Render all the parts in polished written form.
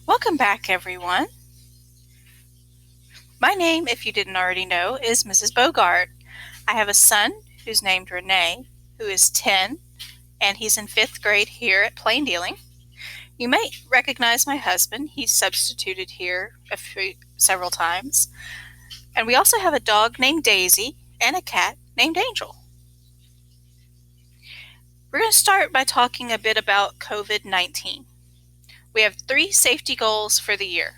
Welcome back, everyone. My name, if you didn't already know, is Mrs. Bogart. I have a son who's named Renee, who is 10, and he's in 5th grade here at Plain Dealing. You may recognize my husband. He's substituted here several times. And we also have a dog named Daisy and a cat named Angel. We're going to start by talking a bit about COVID-19. We have 3 safety goals for the year.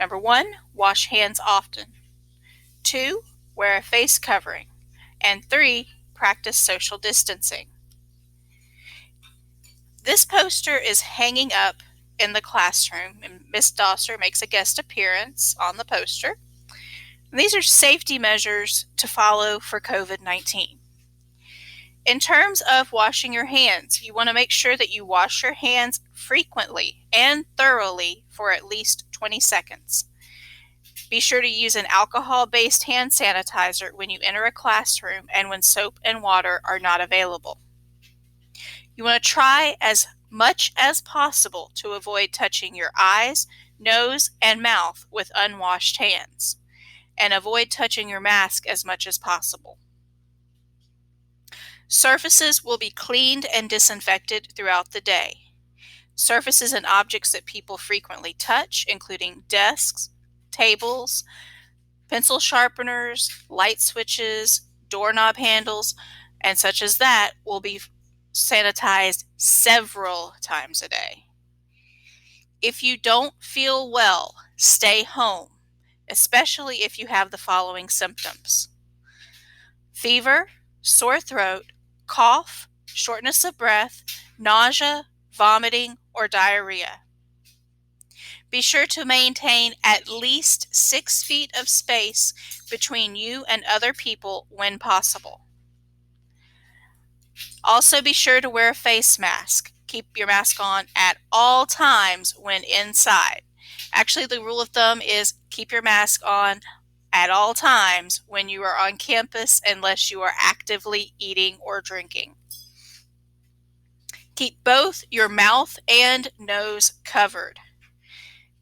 Number 1, wash hands often. 2, wear a face covering. And 3, practice social distancing. This poster is hanging up in the classroom, and Miss Dosser makes a guest appearance on the poster. And these are safety measures to follow for COVID-19. In terms of washing your hands, you want to make sure that you wash your hands frequently and thoroughly for at least 20 seconds. Be sure to use an alcohol-based hand sanitizer when you enter a classroom and when soap and water are not available. You want to try as much as possible to avoid touching your eyes, nose, and mouth with unwashed hands, and avoid touching your mask as much as possible. Surfaces will be cleaned and disinfected throughout the day. Surfaces and objects that people frequently touch, including desks, tables, pencil sharpeners, light switches, doorknob handles, and such as that, will be sanitized several times a day. If you don't feel well, stay home, especially if you have the following symptoms: fever, sore throat, cough, shortness of breath, nausea, vomiting, or diarrhea. Be sure to maintain at least 6 feet of space between you and other people when possible. Also, be sure to wear a face mask. Keep your mask on at all times when inside. Actually, the rule of thumb is keep your mask on at all times when you are on campus unless you are actively eating or drinking. Keep both your mouth and nose covered.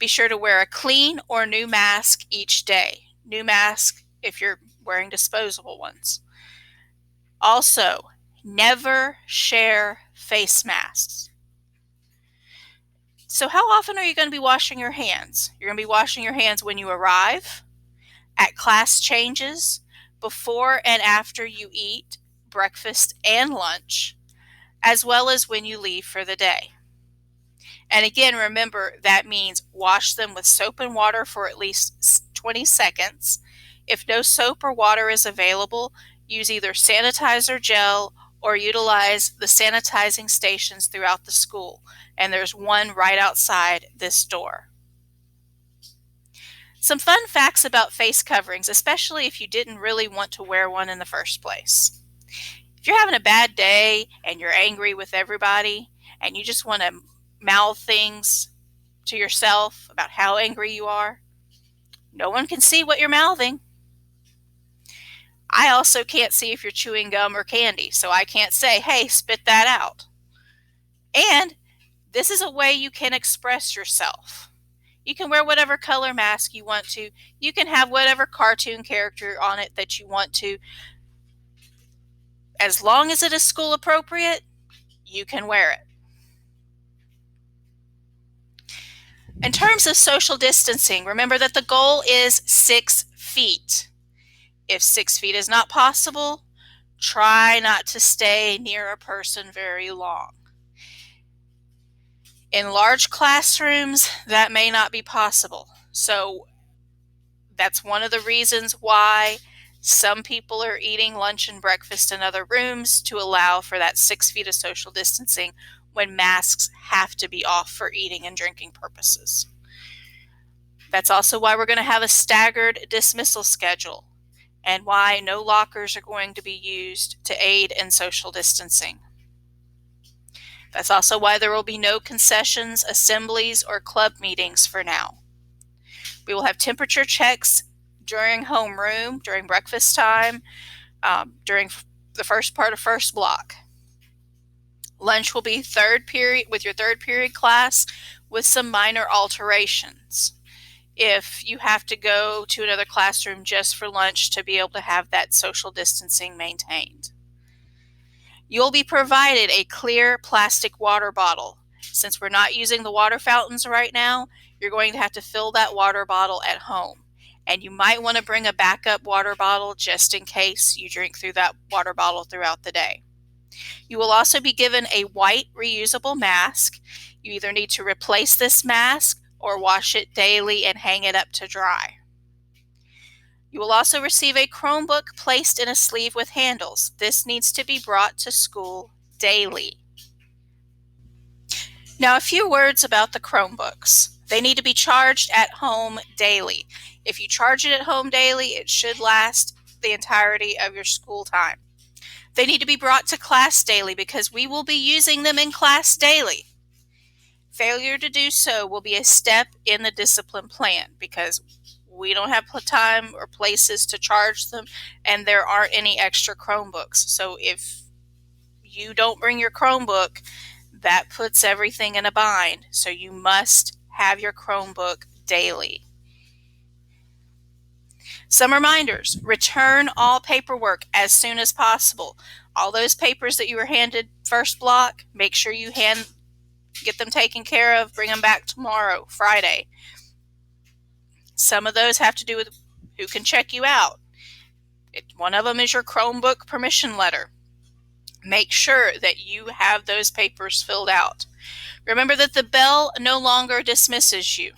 Be sure to wear a clean or new mask each day. New mask if you're wearing disposable ones. Also, never share face masks. So how often are you going to be washing your hands? You're going to be washing your hands when you arrive, at class changes, before and after you eat breakfast and lunch, as well as when you leave for the day. And again, remember, that means wash them with soap and water for at least 20 seconds. If no soap or water is available, use either sanitizer gel or utilize the sanitizing stations throughout the school. And there's one right outside this door. Some fun facts about face coverings, especially if you didn't really want to wear one in the first place. If you're having a bad day and you're angry with everybody and you just want to mouth things to yourself about how angry you are, no one can see what you're mouthing. I also can't see if you're chewing gum or candy, so I can't say, hey, spit that out. And this is a way you can express yourself. You can wear whatever color mask you want to. You can have whatever cartoon character on it that you want to. As long as it is school appropriate, you can wear it. In terms of social distancing, remember that the goal is 6 feet. If 6 feet is not possible, try not to stay near a person very long. In large classrooms, that may not be possible. So that's one of the reasons why some people are eating lunch and breakfast in other rooms, to allow for that 6 feet of social distancing when masks have to be off for eating and drinking purposes. That's also why we're going to have a staggered dismissal schedule, and why no lockers are going to be used to aid in social distancing. That's also why there will be no concessions, assemblies, or club meetings for now. We will have temperature checks during homeroom, during breakfast time, during the first part of first block. Lunch will be third period with your third period class. with some minor alterations. If you have to go to another classroom just for lunch to be able to have that social distancing maintained. You'll be provided a clear plastic water bottle. Since we're not using the water fountains right now, you're going to have to fill that water bottle at home. And you might want to bring a backup water bottle just in case you drink through that water bottle throughout the day. You will also be given a white reusable mask. You either need to replace this mask or wash it daily and hang it up to dry. You will also receive a Chromebook placed in a sleeve with handles. This needs to be brought to school daily. Now, a few words about the Chromebooks. They need to be charged at home daily. If you charge it at home daily, it should last the entirety of your school time. They need to be brought to class daily because we will be using them in class daily. Failure to do so will be a step in the discipline plan because we don't have time or places to charge them, and there aren't any extra Chromebooks. So if you don't bring your Chromebook, that puts everything in a bind. So you must have your Chromebook daily. Some reminders: return all paperwork as soon as possible. All those papers that you were handed first block, make sure you get them taken care of, bring them back tomorrow, Friday. Some of those have to do with who can check you out. One of them is your Chromebook permission letter. Make sure that you have those papers filled out. Remember that the bell no longer dismisses you.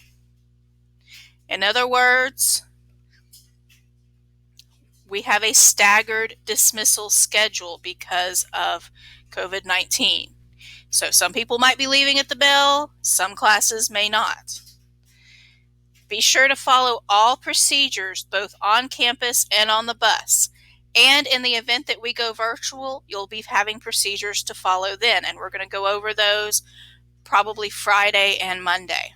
In other words, we have a staggered dismissal schedule because of COVID-19. So some people might be leaving at the bell, some classes may not. Be sure to follow all procedures both on campus and on the bus. And in the event that we go virtual, you'll be having procedures to follow then. And we're going to go over those probably Friday and Monday.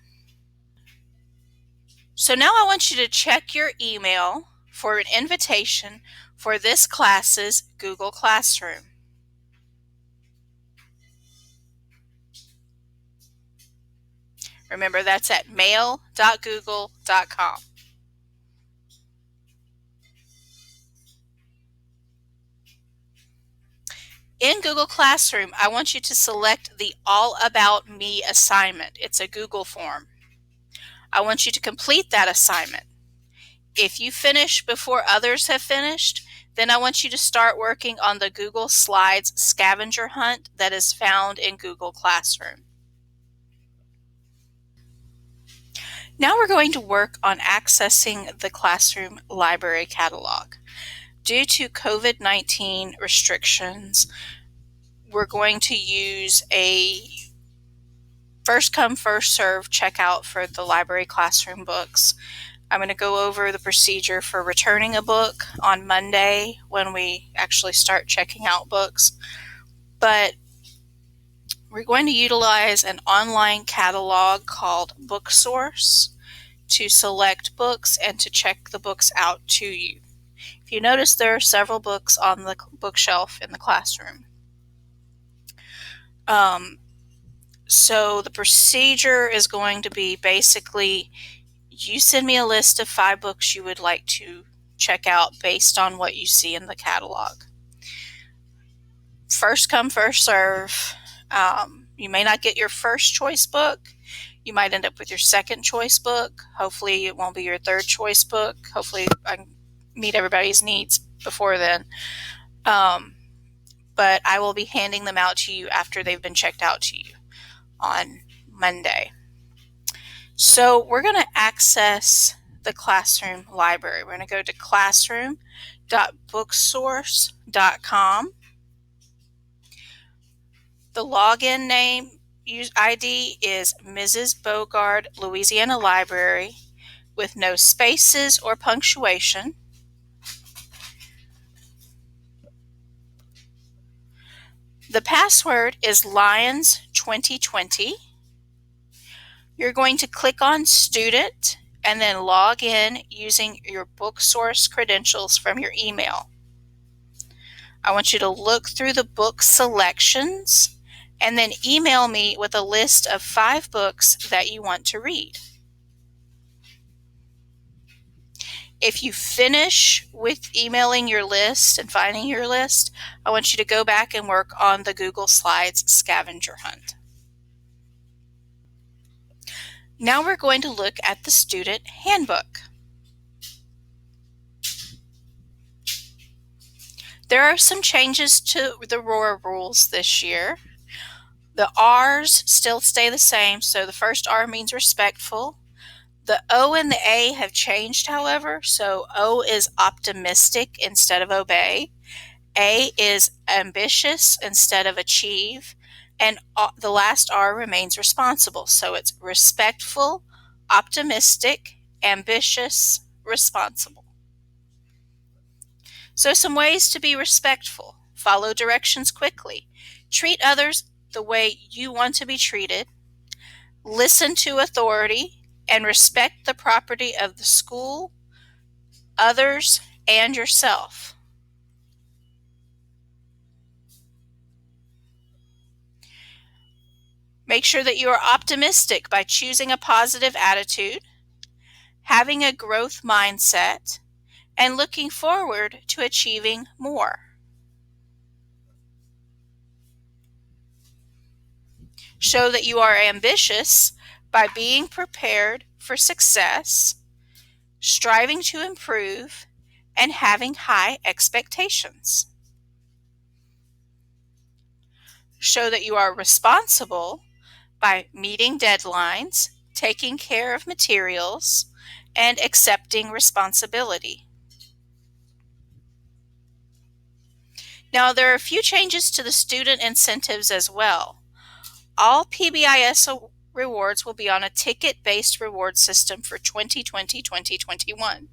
So now I want you to check your email for an invitation for this class's Google Classroom. Remember, that's at mail.google.com. In Google Classroom, I want you to select the All About Me assignment. It's a Google form. I want you to complete that assignment. If you finish before others have finished, then I want you to start working on the Google Slides scavenger hunt that is found in Google Classroom. Now we're going to work on accessing the Classroom Library Catalog. Due to COVID-19 restrictions, we're going to use a first come, first serve checkout for the library classroom books. I'm going to go over the procedure for returning a book on Monday when we actually start checking out books. But we're going to utilize an online catalog called BookSource to select books and to check the books out to you. If you notice, there are several books on the bookshelf in the classroom. So the procedure is going to be basically, you send me a list of 5 books you would like to check out based on what you see in the catalog. First come, first serve. You may not get your first choice book. You might end up with your second choice book. Hopefully it won't be your third choice book. Hopefully I can meet everybody's needs before then. But I will be handing them out to you after they've been checked out to you on Monday. So we're going to access the Classroom library. We're going to go to classroom.booksource.com. The login name ID is Mrs. Bogard, Louisiana Library, with no spaces or punctuation. The password is Lions 2020. You're going to click on Student and then log in using your BookSource credentials from your email. I want you to look through the book selections and then email me with a list of 5 books that you want to read. If you finish with emailing your list and finding your list, I want you to go back and work on the Google Slides scavenger hunt. Now we're going to look at the student handbook. There are some changes to the ROAR rules this year. The R's still stay the same, so the first R means respectful. The O and the A have changed, however, so O is optimistic instead of obey. A is ambitious instead of achieve. And the last R remains responsible, so it's respectful, optimistic, ambitious, responsible. So some ways to be respectful: follow directions quickly, treat others the way you want to be treated, listen to authority, and respect the property of the school, others, and yourself. Make sure that you are optimistic by choosing a positive attitude, having a growth mindset, and looking forward to achieving more. Show that you are ambitious by being prepared for success, striving to improve, and having high expectations. Show that you are responsible by meeting deadlines, taking care of materials, and accepting responsibility. Now, there are a few changes to the student incentives as well. All PBIS rewards will be on a ticket-based reward system for 2020-2021.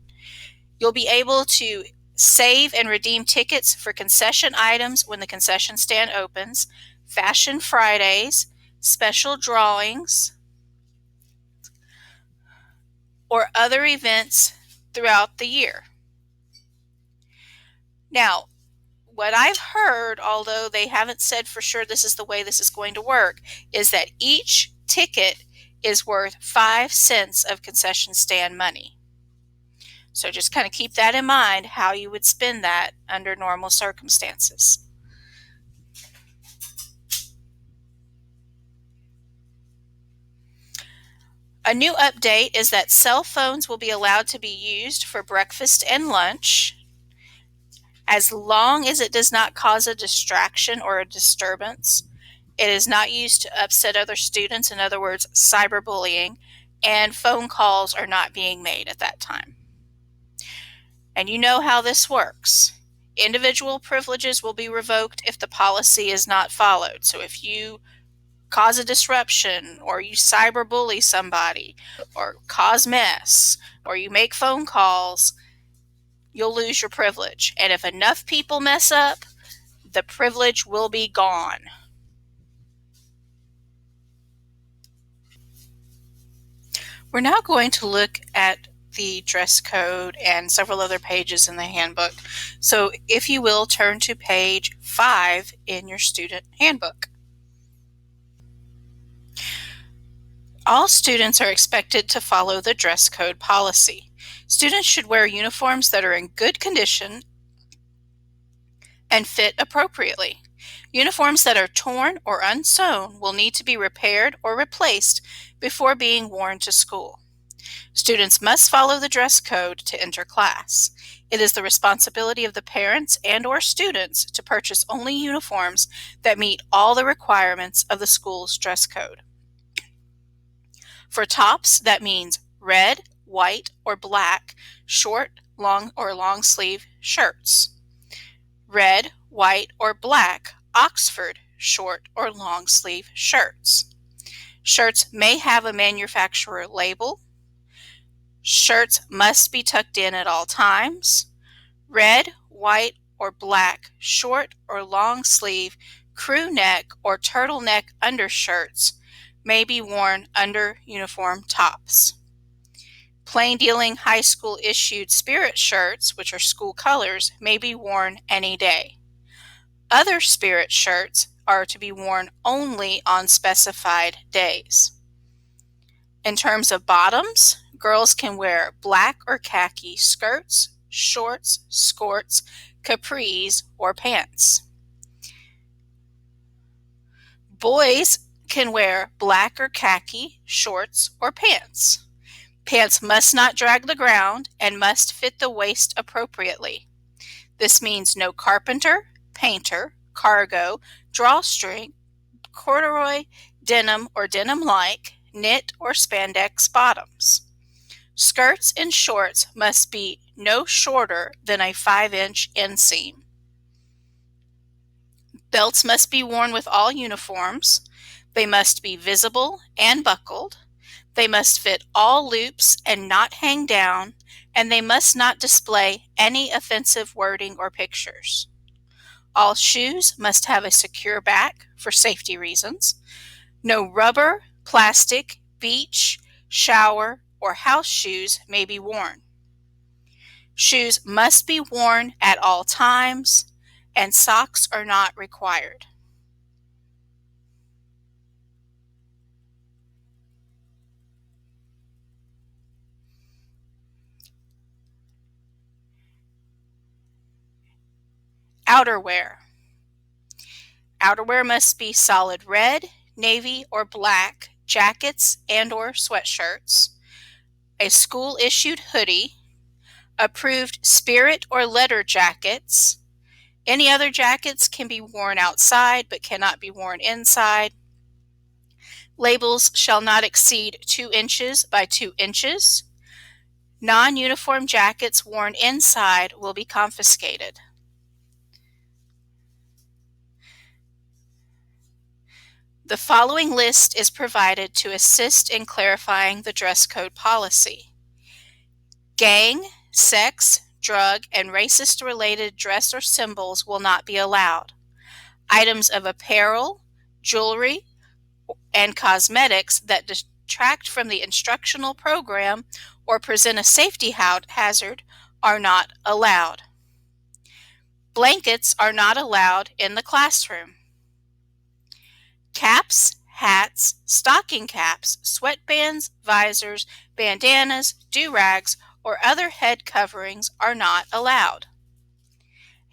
You'll be able to save and redeem tickets for concession items when the concession stand opens, Fashion Fridays, special drawings, or other events throughout the year. Now, what I've heard, although they haven't said for sure this is the way this is going to work, is that each ticket is worth 5 cents of concession stand money. So just kind of keep that in mind, how you would spend that under normal circumstances. A new update is that cell phones will be allowed to be used for breakfast and lunch, as long as it does not cause a distraction or a disturbance. It is not used to upset other students, in other words, cyberbullying, and phone calls are not being made at that time. And you know how this works. Individual privileges will be revoked if the policy is not followed. So if you cause a disruption, or you cyberbully somebody, or cause mess, or you make phone calls, you'll lose your privilege. And if enough people mess up, the privilege will be gone. We're now going to look at the dress code and several other pages in the handbook. So if you will, turn to page 5 in your student handbook. All students are expected to follow the dress code policy. Students should wear uniforms that are in good condition and fit appropriately. Uniforms that are torn or unsewn will need to be repaired or replaced before being worn to school. Students must follow the dress code to enter class. It is the responsibility of the parents and/or students to purchase only uniforms that meet all the requirements of the school's dress code. For tops, that means red, white, or black, short, long, or long sleeve shirts. Red, white, or black, Oxford, short or long sleeve shirts. Shirts may have a manufacturer label. Shirts must be tucked in at all times. Red, white, or black, short or long sleeve, crew neck, or turtleneck undershirts may be worn under uniform tops. Plain dealing high school issued spirit shirts, which are school colors, may be worn any day. Other spirit shirts, are to be worn only on specified days. In terms of bottoms, girls can wear black or khaki skirts, shorts, skirts, capris, or pants. Boys can wear black or khaki shorts or pants. Pants must not drag the ground and must fit the waist appropriately. This means no carpenter, painter, cargo, drawstring, corduroy, denim or denim-like, knit or spandex bottoms. Skirts and shorts must be no shorter than a 5-inch inseam. Belts must be worn with all uniforms. They must be visible and buckled. They must fit all loops and not hang down, and they must not display any offensive wording or pictures. All shoes must have a secure back for safety reasons. No rubber, plastic, beach, shower, or house shoes may be worn. Shoes must be worn at all times, and socks are not required. Outerwear. Outerwear must be solid red, navy, or black jackets and/or sweatshirts, a school-issued hoodie, approved spirit or letter jackets. Any other jackets can be worn outside but cannot be worn inside. Labels shall not exceed 2 inches by 2 inches. Non-uniform jackets worn inside will be confiscated. The following list is provided to assist in clarifying the dress code policy. Gang, sex, drug, and racist-related dress or symbols will not be allowed. Items of apparel, jewelry, and cosmetics that detract from the instructional program or present a safety hazard are not allowed. Blankets are not allowed in the classroom. Caps, hats, stocking caps, sweatbands, visors, bandanas, do-rags, or other head coverings are not allowed.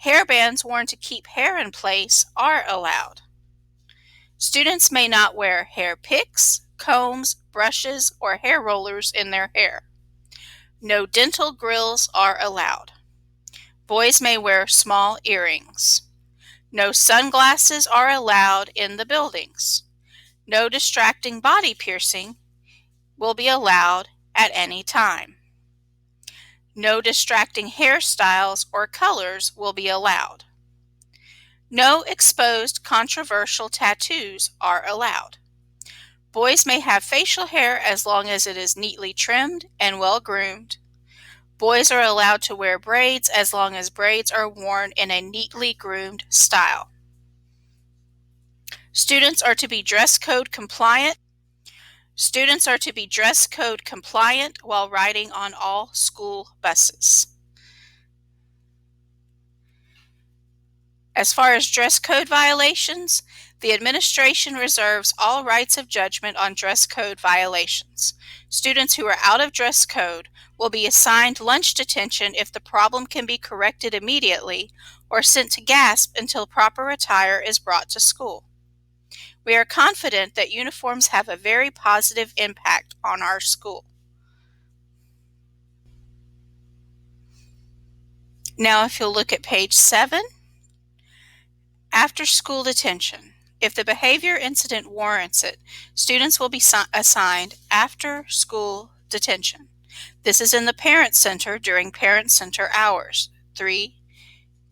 Hairbands worn to keep hair in place are allowed. Students may not wear hair picks, combs, brushes, or hair rollers in their hair. No dental grills are allowed. Boys may wear small earrings. No sunglasses are allowed in the buildings. No distracting body piercing will be allowed at any time. No distracting hairstyles or colors will be allowed. No exposed controversial tattoos are allowed. Boys may have facial hair as long as it is neatly trimmed and well groomed. Boys are allowed to wear braids as long as braids are worn in a neatly groomed style. Students are to be dress code compliant. Students are to be dress code compliant while riding on all school buses. As far as dress code violations, the administration reserves all rights of judgment on dress code violations. Students who are out of dress code will be assigned lunch detention if the problem can be corrected immediately, or sent to GASP until proper attire is brought to school. We are confident that uniforms have a very positive impact on our school. Now, if you'll look at page 7, after school detention. If the behavior incident warrants it, students will be assigned after school detention. This is in the Parent Center during Parent Center hours, 3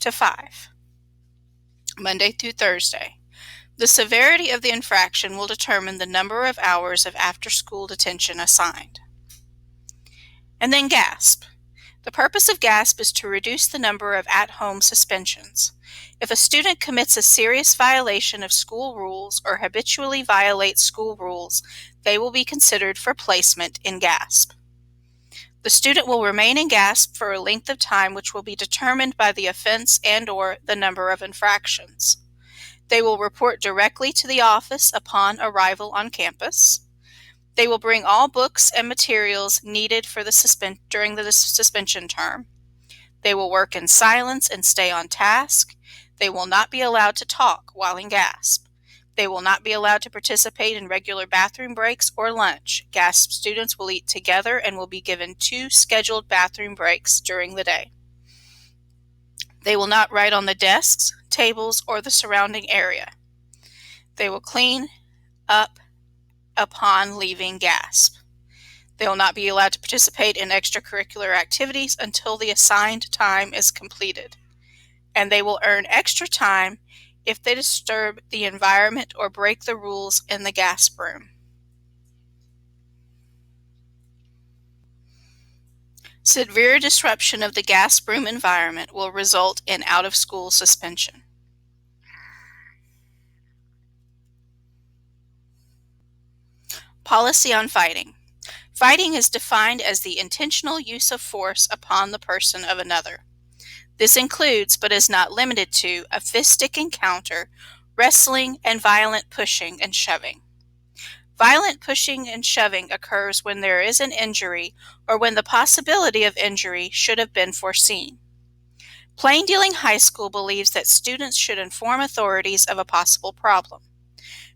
to 5, Monday through Thursday. The severity of the infraction will determine the number of hours of after-school detention assigned. And then GASP. The purpose of GASP is to reduce the number of at-home suspensions. If a student commits a serious violation of school rules or habitually violates school rules, they will be considered for placement in GASP. The student will remain in GASP for a length of time which will be determined by the offense and/or the number of infractions. They will report directly to the office upon arrival on campus. They will bring all books and materials needed for during the suspension term. They will work in silence and stay on task. They will not be allowed to talk while in GASP. They will not be allowed to participate in regular bathroom breaks or lunch. GASP students will eat together and will be given 2 scheduled bathroom breaks during the day. They will not write on the desks, tables, or the surrounding area. They will clean up upon leaving GASP. They will not be allowed to participate in extracurricular activities until the assigned time is completed. And they will earn extra time if they disturb the environment or break the rules in the GASP room. Severe disruption of the GASP room environment will result in out-of-school suspension. Policy on fighting. Fighting is defined as the intentional use of force upon the person of another. This includes, but is not limited to, a fist-stick encounter, wrestling, and violent pushing and shoving. Violent pushing and shoving occurs when there is an injury or when the possibility of injury should have been foreseen. Plain Dealing High School believes that students should inform authorities of a possible problem.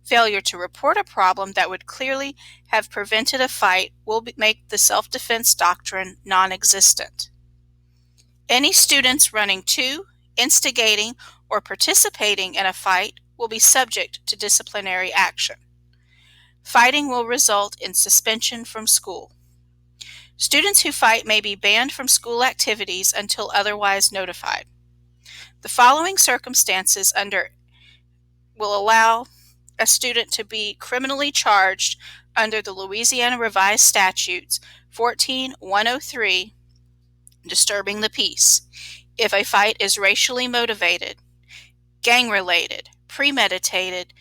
Failure to report a problem that would clearly have prevented a fight will make the self-defense doctrine non-existent. Any students running to, instigating, or participating in a fight will be subject to disciplinary action. Fighting will result in suspension from school. Students who fight may be banned from school activities until otherwise notified. The following circumstances will allow a student to be criminally charged under the Louisiana Revised Statutes 14-103, disturbing the peace, if a fight is racially motivated, gang-related, premeditated,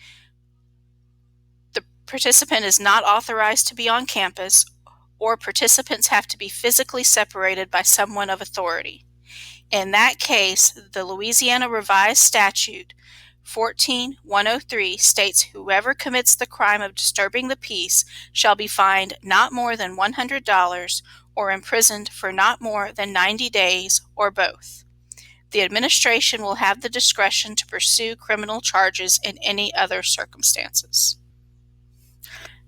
the participant is not authorized to be on campus, or participants have to be physically separated by someone of authority. In that case, the Louisiana Revised Statute 14-103 states whoever commits the crime of disturbing the peace shall be fined not more than $100 or imprisoned for not more than 90 days or both. The administration will have the discretion to pursue criminal charges in any other circumstances.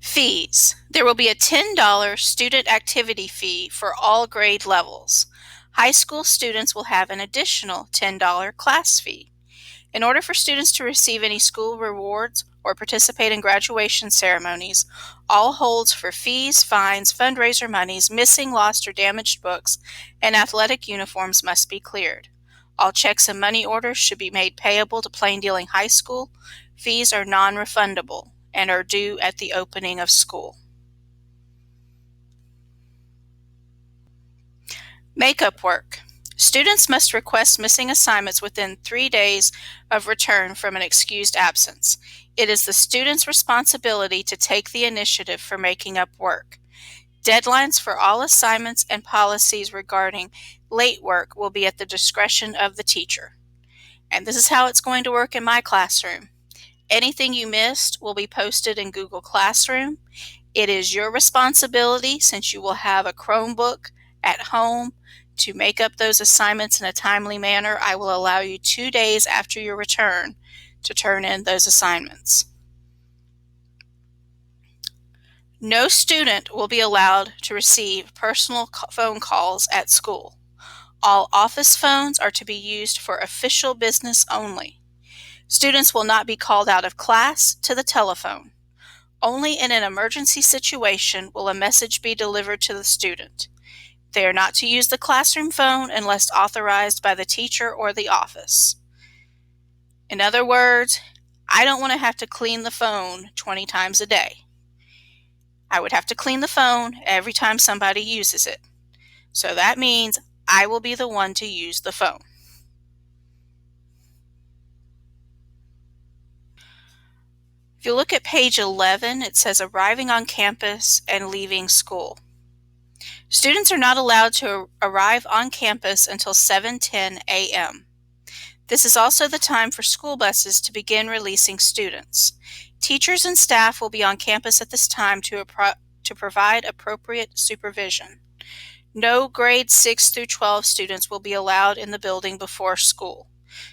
Fees. There will be a $10 student activity fee for all grade levels. High school students will have an additional $10 class fee. In order for students to receive any school rewards or participate in graduation ceremonies, all holds for fees, fines, fundraiser monies, missing, lost, or damaged books, and athletic uniforms must be cleared. All checks and money orders should be made payable to Plain Dealing High School. Fees are non-refundable and are due at the opening of school. Makeup work. Students must request missing assignments within 3 days of return from an excused absence. It is the student's responsibility to take the initiative for making up work. Deadlines for all assignments and policies regarding late work will be at the discretion of the teacher. And this is how it's going to work in my classroom. Anything you missed will be posted in Google Classroom. It is your responsibility, since you will have a Chromebook at home, to make up those assignments in a timely manner. I will allow you 2 days after your return to turn in those assignments. No student will be allowed to receive personal phone calls at school. All office phones are to be used for official business only. Students will not be called out of class to the telephone. Only in an emergency situation will a message be delivered to the student. They are not to use the classroom phone unless authorized by the teacher or the office. In other words, I don't want to have to clean the phone 20 times a day. I would have to clean the phone every time somebody uses it. So that means I will be the one to use the phone. If you look at page 11, it says arriving on campus and leaving school. Students are not allowed to arrive on campus until 7:10 a.m. This is also the time for school buses to begin releasing students. Teachers and staff will be on campus at this time to provide appropriate supervision. No grades 6 through 12 students will be allowed in the building before school.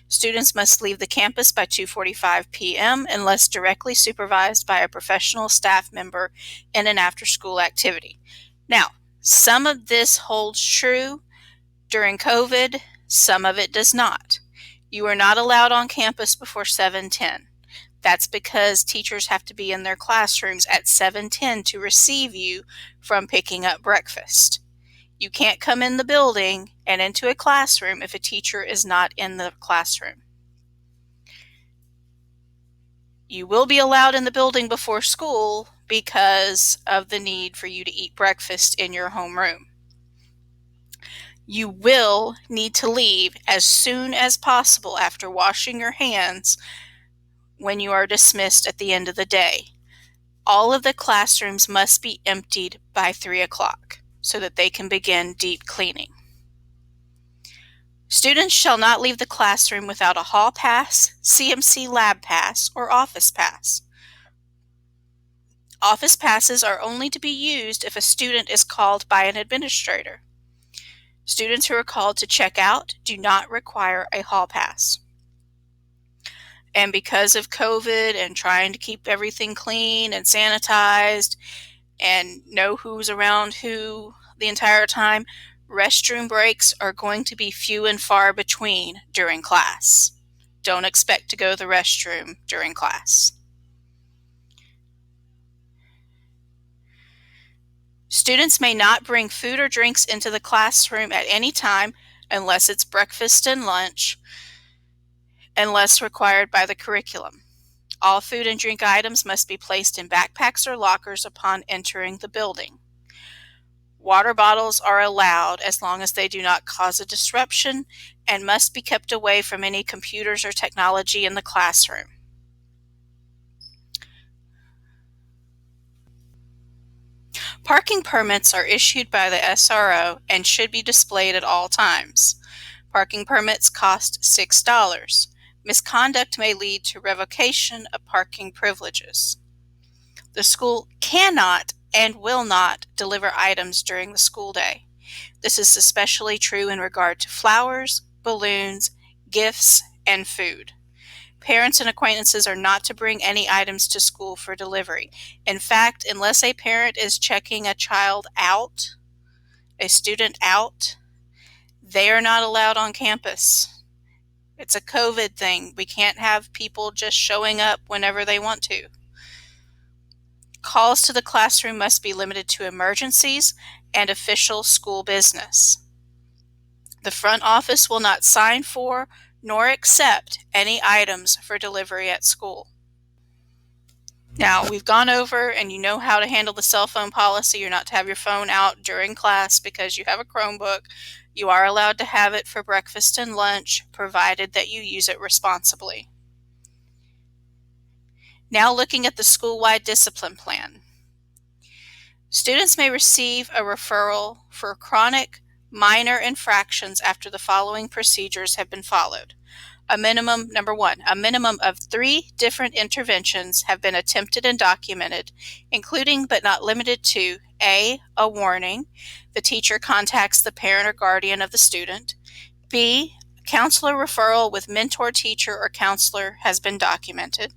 Students must leave the campus by 2:45 p.m. unless directly supervised by a professional staff member in an after-school activity. Now, some of this holds true during COVID, some of it does not. You are not allowed on campus before 7:10. That's because teachers have to be in their classrooms at 7:10 to receive you from picking up breakfast. You can't come in the building and into a classroom if a teacher is not in the classroom. You will be allowed in the building before school because of the need for you to eat breakfast in your homeroom. You will need to leave as soon as possible after washing your hands when you are dismissed at the end of the day. All of the classrooms must be emptied by 3 o'clock so that they can begin deep cleaning. Students shall not leave the classroom without a hall pass, CMC lab pass, or office pass. Office passes are only to be used if a student is called by an administrator. Students who are called to check out do not require a hall pass. And because of COVID and trying to keep everything clean and sanitized and know who's around who the entire time, restroom breaks are going to be few and far between during class. Don't expect to go to the restroom during class. Students may not bring food or drinks into the classroom at any time unless it's breakfast and lunch, unless required by the curriculum. All food and drink items must be placed in backpacks or lockers upon entering the building. Water bottles are allowed as long as they do not cause a disruption and must be kept away from any computers or technology in the classroom. Parking permits are issued by the SRO and should be displayed at all times. Parking permits cost $6. Misconduct may lead to revocation of parking privileges. The school cannot and will not deliver items during the school day. This is especially true in regard to flowers, balloons, gifts, and food. Parents and acquaintances are not to bring any items to school for delivery. In fact, unless a parent is checking a child out, a student out, they are not allowed on campus. It's a COVID thing. We can't have people just showing up whenever they want to. Calls to the classroom must be limited to emergencies and official school business. The front office will not sign for nor accept any items for delivery at school. Now, we've gone over and you know how to handle the cell phone policy. You're not to have your phone out during class because you have a Chromebook. You are allowed to have it for breakfast and lunch, provided that you use it responsibly. Now looking at the school-wide discipline plan. Students may receive a referral for chronic minor infractions after the following procedures have been followed. Number one, a minimum of 3 different interventions have been attempted and documented, including but not limited to A, a warning. The teacher contacts the parent or guardian of the student. B, counselor referral with mentor teacher or counselor has been documented.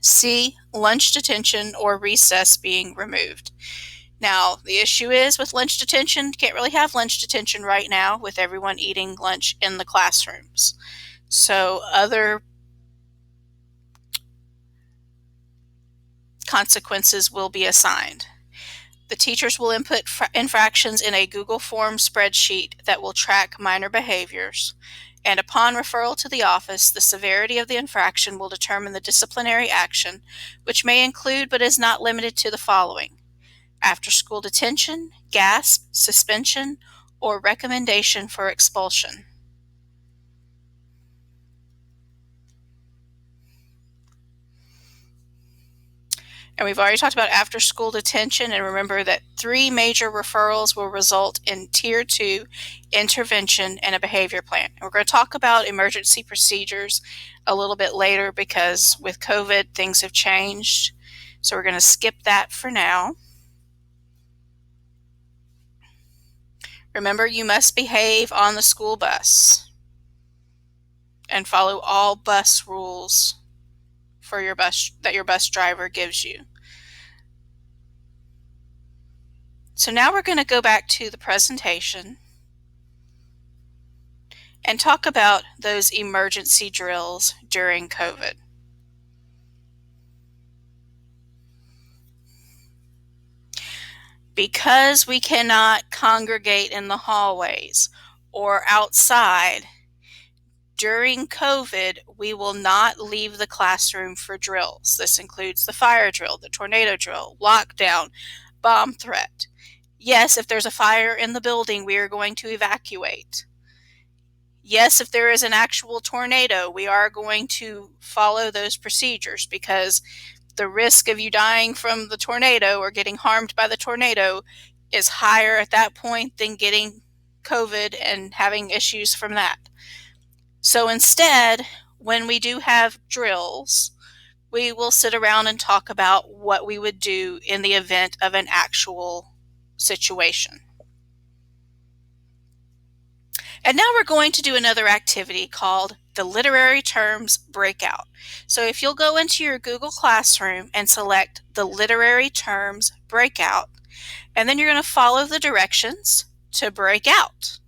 C, lunch detention or recess being removed. Now, the issue is with lunch detention, can't really have lunch detention right now with everyone eating lunch in the classrooms. So other consequences will be assigned. The teachers will input infractions in a Google Form spreadsheet that will track minor behaviors. And upon referral to the office, the severity of the infraction will determine the disciplinary action, which may include but is not limited to the following: after-school detention, GASP, suspension, or recommendation for expulsion. And we've already talked about after-school detention, and remember that 3 major referrals will result in Tier 2 intervention and a behavior plan. And we're going to talk about emergency procedures a little bit later because with COVID, things have changed. So we're going to skip that for now. Remember, you must behave on the school bus and follow all bus rules for your bus that your bus driver gives you. So now we're going to go back to the presentation and talk about those emergency drills during COVID. Because we cannot congregate in the hallways or outside, during COVID, we will not leave the classroom for drills. This includes the fire drill, the tornado drill, lockdown, bomb threat. Yes, if there's a fire in the building, we are going to evacuate. Yes, if there is an actual tornado, we are going to follow those procedures because the risk of you dying from the tornado or getting harmed by the tornado is higher at that point than getting COVID and having issues from that. So instead, when we do have drills, we will sit around and talk about what we would do in the event of an actual situation. And now we're going to do another activity called the Literary Terms Breakout. So if you'll go into your Google Classroom and select the Literary Terms Breakout, and then you're going to follow the directions to break out.